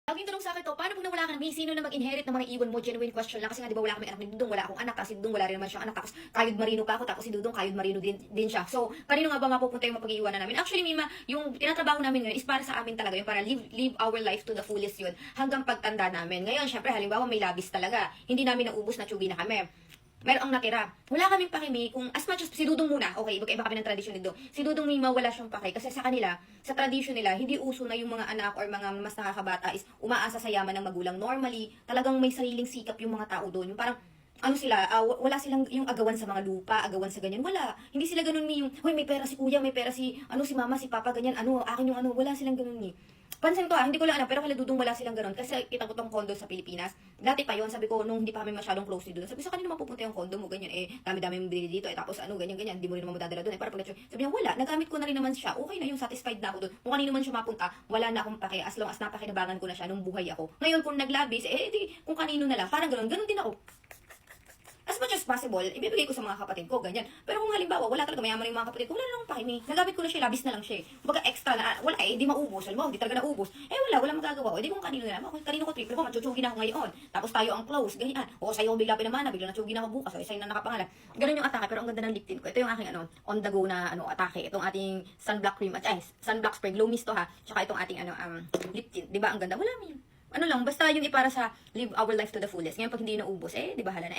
Laging tanong sa akin to, paano kung nawala ka na, may sino na mag-inherit ng mga iwan mo? Genuine question lang. Kasi nga, di ba, wala kami anak ni Dudong, wala akong anak, kasi Dudong wala rin naman siyang anak. Tapos, kayod marino pa ako, tapos si Dudong kayod marino din siya. So, kanino nga ba mapupunta yung mapag-iiwanan namin? Actually, Mima, yung tinatrabaho namin ngayon is para sa amin talaga, yung para live our life to the fullest yun, hanggang pagtanda namin. Ngayon, syempre, halimbawa, may labis talaga. Hindi namin naubos na tsugi na kami. Meron ang natira. Wala kaming pakimi kung as much as si Dudong muna. Okay, magkaiba kami ng tradisyon nito. Si Dudong Mima wala siyang paki kasi sa kanila, sa tradisyon nila, hindi uso na yung mga anak or mga mas nakakabata is umaasa sa yaman ng magulang. Normally, talagang may sariling sikap yung mga tao doon. Yung parang ano sila, wala silang yung agawan sa mga lupa, agawan sa ganyan. Wala. Hindi sila ganun yung, hoy, may pera si kuya, may pera si, si mama, si papa, ganyan, akin yung wala silang ganun ni. Pansin ko hindi ko lang alam, pero kala Dudong wala silang ganun. Kasi kita ko tong condo sa Pilipinas. Dati pa yon, sabi ko, nung hindi pa kami masyadong close dito. Sabi sa kanina mapupunta yung condo mo, ganyan, dami-dami mong bili dito, tapos ganyan, di mo rin naman madadala doon, para pag sabi niya, wala, nagamit ko na rin naman siya, okay na yung satisfied na ako doon. Kung kanino man siya mapunta, wala na akong pake, as long as napakinabangan ko na siya nung buhay ako. Ngayon, kung naglabis, di, kung kanino na lang, parang ganun din ako. As much as possible, ibibigay ko sa mga kapatid ko, ganyan. Pero kung halimbawa, wala talaga, mayaman yung mga kapatid ko, wala na akong pakimi. Nagamit ko na siya, labis na lang siya. Baga extra na, wala di maubos. Alam mo, di talaga naubos. Wala magagawa. Di kung kanino na lang. Kanino ko triple ko, matsutsugin ako ngayon. Tapos tayo ang close, ganyan. O sa'yo ko bigla pinamana, bigla natsugin ako bukas. O sa'yo na nakapangalan. Ganun yung atake, pero ang ganda ng lip tint ko. Ito yung aking on the go na atake. Itong ating sunblock cream, sunblock spray, glow mist to ha. Tsaka itong ating lip tint. Di ba ang ganda? Wala lang, basta yung ipara sa live our life to the fullest. Ngayon pag hindi naubos, di ba hala na.